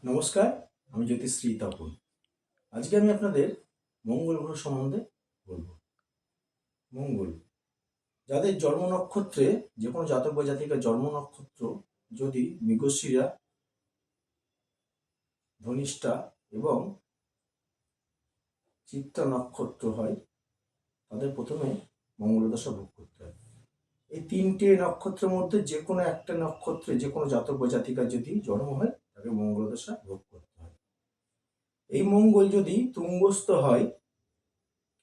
নমস্কার, আমি জ্যোতিশ্রী তপন। আজকে আমি আপনাদের মঙ্গল গ্রহ সম্বন্ধে বলবো। মঙ্গল, যাদের জন্ম নক্ষত্রে, যে কোনো জাতক বা জাতিকার জন্ম নক্ষত্র যদি মৃগশিরা, ধনিষ্ঠা এবং চিত্রা নক্ষত্র হয়, তাদের প্রথমে মঙ্গল দশা ভোগ করতে হয়। এই তিনটে নক্ষত্রের মধ্যে যে কোনো একটা নক্ষত্রে যে কোনো জাতক বা জাতিকার যদি জন্ম হয়, তাকে মঙ্গল দশা ভোগ করতে হয়। এই মঙ্গল যদি তুঙ্গস্থ হয়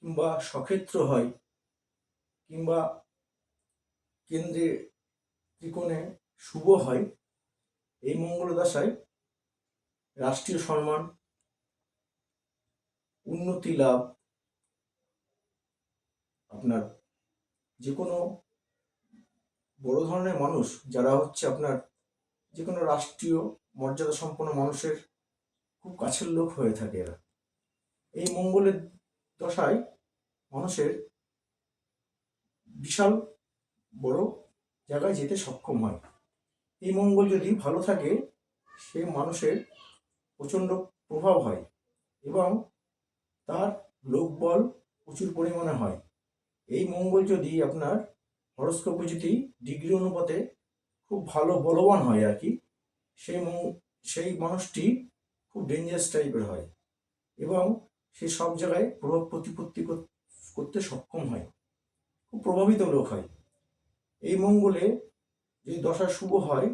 কিংবা সক্ষেত্র হয় কিংবা কেন্দ্রে ত্রিকোণে শুভ হয়, এই মঙ্গল দশায় রাষ্ট্রীয় সম্মান, উন্নতি লাভ, আপনার যে কোনো বড় ধরনের মানুষ যারা হচ্ছে আপনার যে কোনো রাষ্ট্রীয় মর্যাদা সম্পন্ন মানুষের খুব কাছের লোক হয়ে থাকে এরা। এই মঙ্গলের দশায় মানুষের বিশাল বড় জায়গায় যেতে সক্ষম হয়। এই মঙ্গল যদি ভালো থাকে, সে মানুষের প্রচণ্ড প্রভাব হয় এবং তার লোকবল প্রচুর পরিমাণে হয়। এই মঙ্গল যদি আপনার হরস্কোপে যদি ডিগ্রি অনুপাতে খুব ভালো বলবান হয় আর কি, সেই মানুষটি খুব ডেঞ্জারাস টাইপের হয় এবং সে সব জায়গায় প্রভাব প্রতিপত্তি করতে সক্ষম হয়, খুব প্রভাবিত লোক হয়। এই মঙ্গলে যদি দশা শুভ হয়,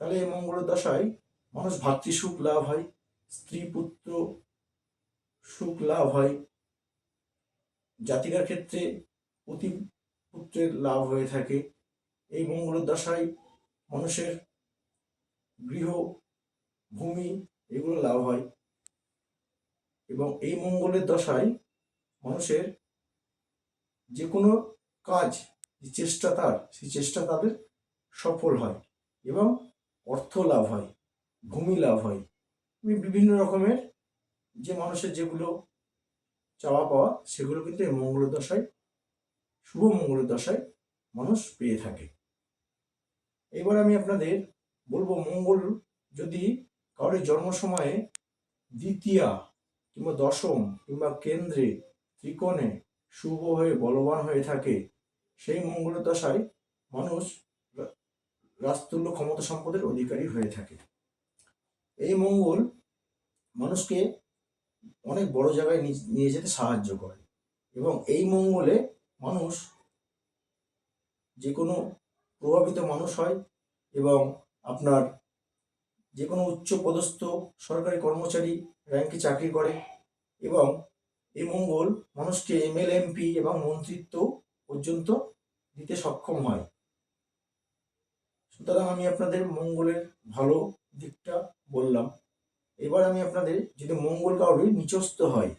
তাহলে এই মঙ্গলের দশায় মানুষ ভাতৃসুখ লাভ হয়, স্ত্রী পুত্র সুখ লাভ হয়, জাতিকার ক্ষেত্রে অতি পুত্রের লাভ হয়ে থাকে। এই মঙ্গলের দশায় মানুষের গৃহ, ভূমি এগুলো লাভ হয় এবং এই মঙ্গলের দশায় মানুষের যে কোনো কাজ, চেষ্টা সেই চেষ্টা তাদের সফল হয় এবং অর্থ লাভ হয়, ভূমি লাভ হয়, বিভিন্ন রকমের যে মানুষের যেগুলো চাওয়া পাওয়া, সেগুলো কিন্তু এই মঙ্গলের দশায়, শুভ মঙ্গলের দশায় মানুষ পেয়ে থাকে। এবার আমি আপনাদের বলবো, মঙ্গল যদি কারোর জন্ম সময়ে দ্বিতীয়া কিংবা দশম কিংবা কেন্দ্রে ত্রিকোণে শুভ হয়ে বলবান হয়ে থাকে, সেই মঙ্গলের দশায় মানুষ রাজতুল্য ক্ষমতা সম্পদের অধিকারী হয়ে থাকে। এই মঙ্গল মানুষকে অনেক বড় জায়গায় নিয়ে যেতে সাহায্য করে এবং এই মঙ্গলে মানুষ যে কোনো প্রভাবিত মানুষ হয় এবং আপনার যে কোনো উচ্চ পদস্থ সরকারি কর্মচারী র্যাঙ্কে চাকরি করে এবং এই মঙ্গল মানুষকে এমএলএ, এমপি এবং মন্ত্রিত্ব পর্যন্ত দিতে সক্ষম হয়। সুতরাং আমি আপনাদের মঙ্গলের ভালো দিকটা বললাম। এবার আমি আপনাদের, যদি মঙ্গল কারোর নিচস্থ হয়,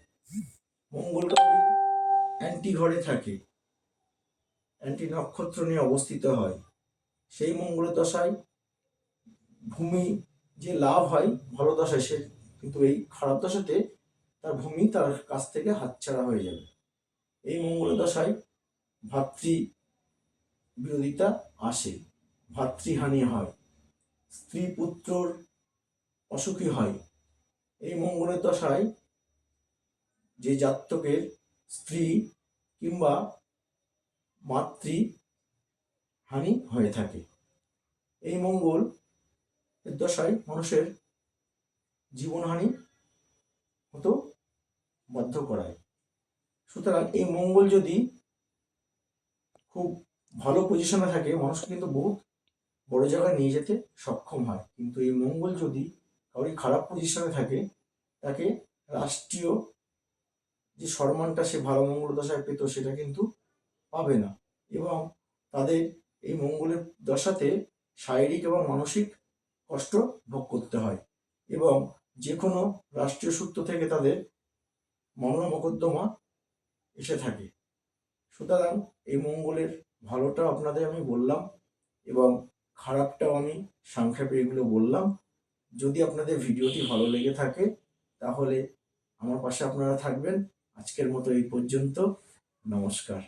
মঙ্গল কারোর অ্যান্টি ঘরে থাকে, অ্যান্টি নক্ষত্র নিয়ে অবস্থিত হয়, সেই মঙ্গলের দশায় ভূমি যে লাভ হয় ভালো দশায়, সে কিন্তু এই খারাপ দশাতে তার ভূমি তার কাছ থেকে হাতছাড়া হয়ে যাবে। এই মঙ্গলের দশায় ভাতৃ বিরোধিতা আসে, ভাতৃহানি হয়, স্ত্রী পুত্রর অসুখী হয়। এই মঙ্গলের দশায় যে জাতকের স্ত্রী কিংবা মাতৃ হানি হয়ে থাকে, এই মঙ্গল এর দশায় মানুষের জীবনহানি হতো বাধ্য করায়। সুতরাং এই মঙ্গল যদি খুব ভালো পজিশনে থাকে, মানুষকে কিন্তু বহুত বড় জায়গায় নিয়ে যেতে সক্ষম হয়। কিন্তু এই মঙ্গল যদি কারোর খারাপ পজিশনে থাকে, তাকে রাষ্ট্রীয় যে সম্মানটা সে ভালো মঙ্গল দশায় পেত, সেটা কিন্তু পাবে না এবং তাদের এই মঙ্গলের দশাতে শারীরিক এবং মানসিক কষ্ট ভোগ করতে হয় এবং যে কোনো রাষ্ট্রীয় সূত্র থেকে তাদের মামলা মোকদ্দমা এসে থাকে। সুতরাং এই মঙ্গলের ভালোটা আপনাদের আমি বললাম এবং খারাপটাও আমি সংক্ষেপে এগুলো বললাম। যদি আপনাদের ভিডিওটি ভালো লেগে থাকে, তাহলে আমার পাশে আপনারা থাকবেন। আজকের মতো এই পর্যন্ত। নমস্কার।